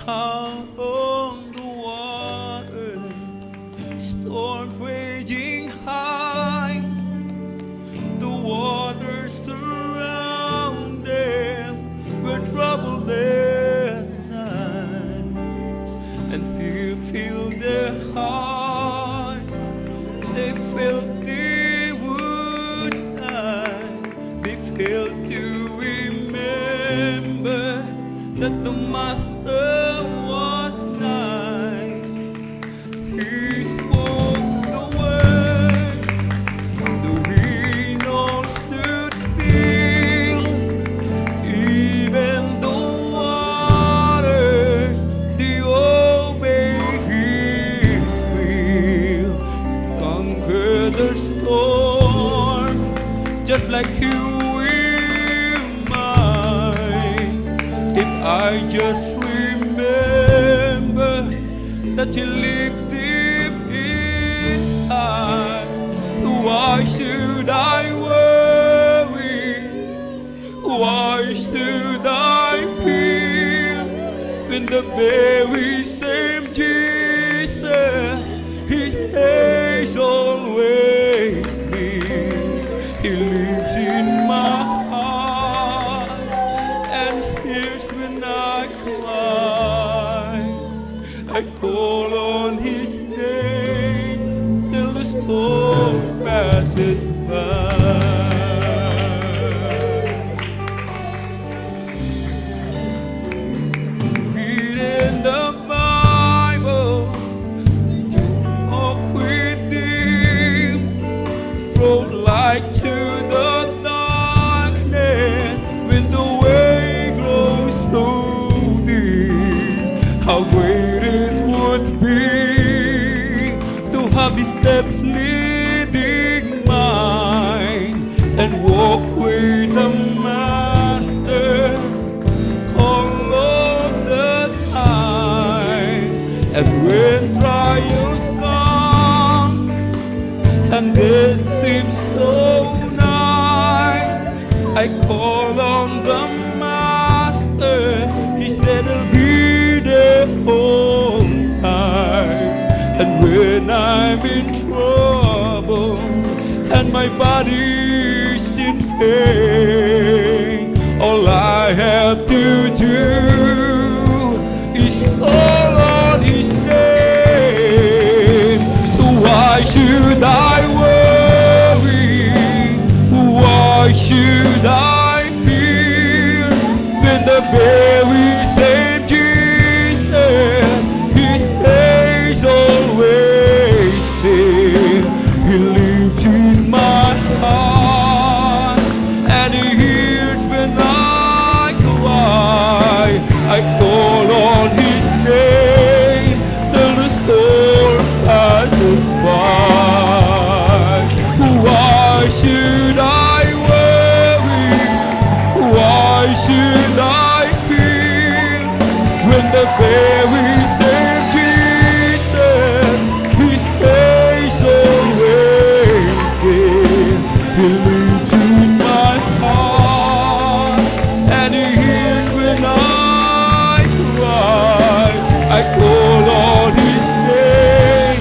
out on the water, storm raging high, the waters surround them, were troubled at night, and fear filled their hearts. They felt they would die. They failed to remember that the Master was nigh. He spoke the words, the wind all stood still, even the waters, they obey His will. Conquer the storm, just like You will mine. If I just remember that He lives deep inside, so why should I worry? Why should I fear when the very same Jesus, He stays always near? He lives in my heart and hears when I cry. I call on His name till the storm passes by. Read in the Bible, walk with Him, throw light to the darkness when the way grows so deep. How great it would be to have His steps leading mine and walk with the Master all of the time. And when trials come and it seems so nigh, I call on the Master. He said He'll be there all time. And when I'm in trouble and my body's in pain, all I have to do is call on His name. So why should I worry? Why should I fear when the very same Jesus, He stays always there? He lives in my heart and He hears when I cry. I call on His name till the storm passes by. Why should I worry? Why should I fear when the very same Jesus, He stays always there? He lives in my heart and He hears when I cry. I call on His name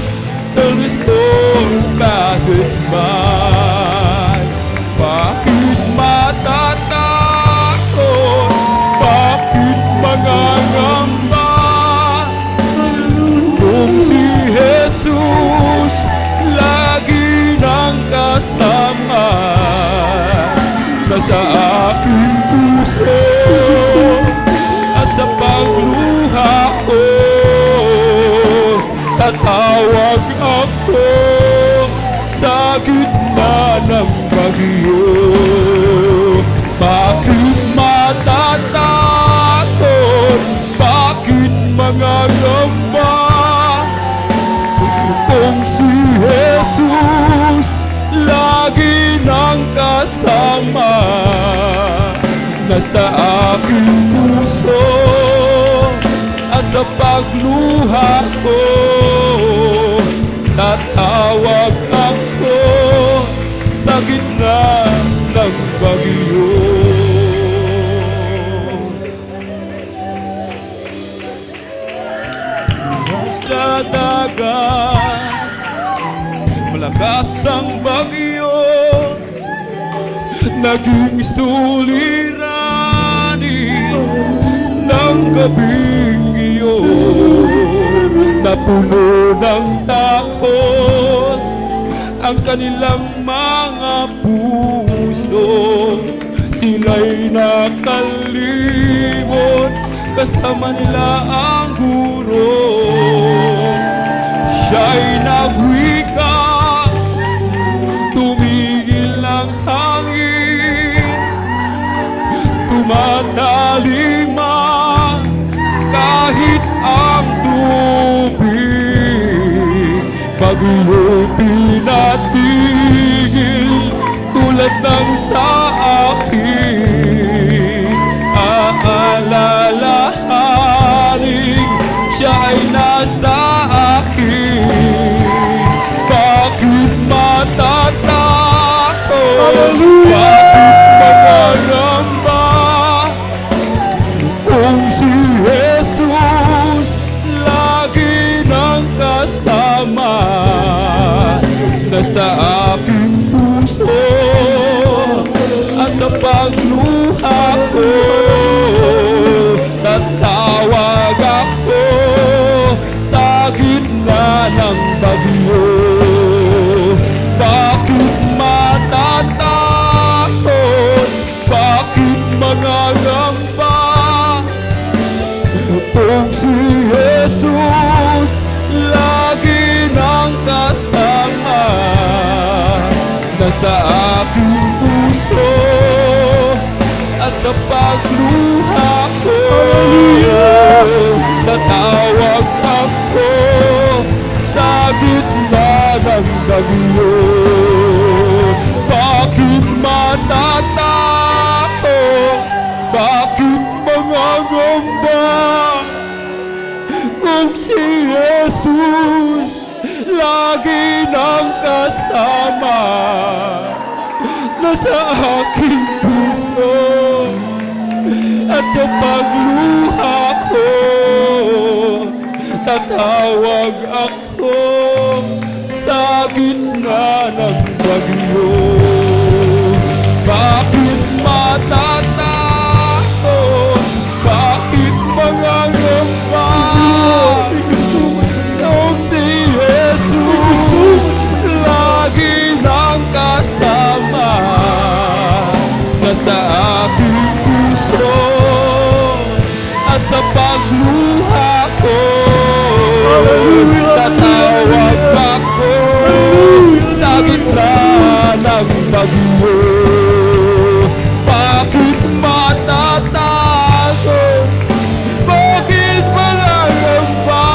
till the storm passes by. Bakit matatakot? Bakit mangangamba? Kung si Jesus lagi nang kasama, nasa aking puso at sa pagluha ko, tatawag ako sa gitna ng bagyo. Bakit matatakot? Bakit mangangamba? Kung si Jesus lagi nang kasama, nasa aking puso at sa pagluha ko, tatawag ako sa gitna ng bagyo. Malakas ang bagyo, naging suliranin ng gabing iyon. Napuno ng takot ang kanilang mga puso, sila'y nakalimot, kasama nila ang guro. Siya'y nagwika, tumigil ang hangin, tumatalima kahit ang tubig. Bagyo pinatigil tulad ng sa akin. Aalalahanin siya ay nasa akin. Bakit matatakot? Bakit magangamba? Kung si Jesus lagi nang kasama, nasa aking puso at sa pagluha ko, tatawag ako sa gitna ng bagyo. Bakit matatakot? Bakit mangangamba? Kung si Jesus lagi nang kasama, nasa aking puso at sa pagluha ko, tatawag ako sa gitna ng bagyo. Bakit matatakot? Bakit mangangamba? Kung si Jesus lagi nang kasama, nasa aking puso at sa pagluha ko, tatawag ako sa gitna ng bagyo. Bakit matatakot? Bakit mangangamba? Kung si Jesus lagi nang kasama, nasa aking puso at sa pagluha ko, tatawag ako sa gitna ng bagyo. Bakit matatakot? Bakit mangangamba?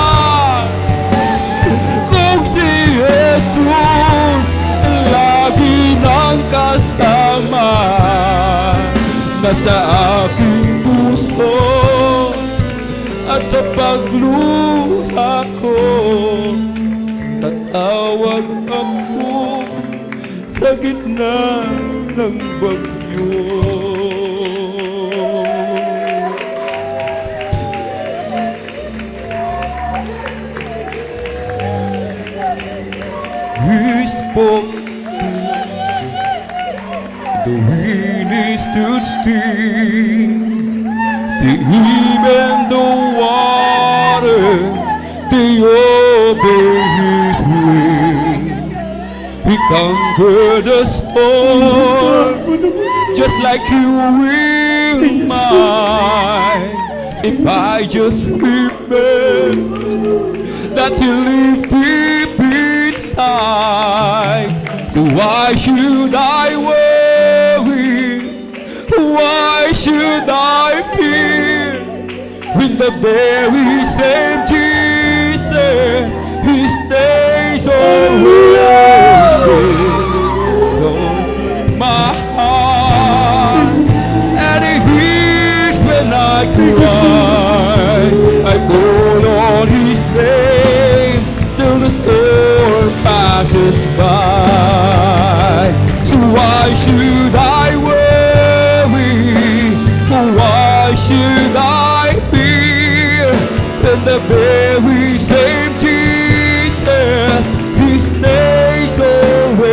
Kung si Jesus lagi nang kasama, nasa aking puso at sa pagluha ko, tatawag ako sa gitna ng bagyo. He spoke, the wind stood still. See, even the water, they obey His will. He conquered the storm, just like you will mine. If I just remember that He lived deep inside, so why should I worry? Why should I fear? When the very same Jesus, He stays always in my heart, and He hears when I cry. I call on His name till the storm passes by. So why should I worry? Why should I fear? When the very same Jesus, He stays always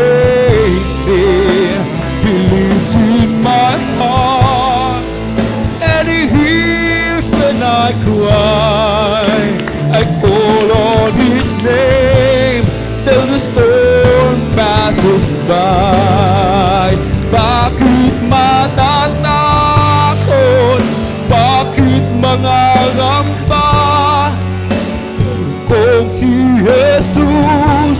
I cry, I call on His name till the storm passes by. Bakit matatakot? Bakit mangangamba? Kung si Jesus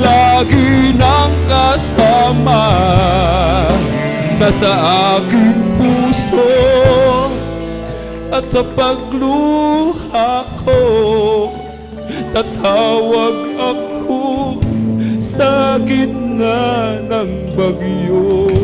lagi nang kasama, nasa aking puso at sa pagluha ko, tatawag ako sa gitna ng bagyo.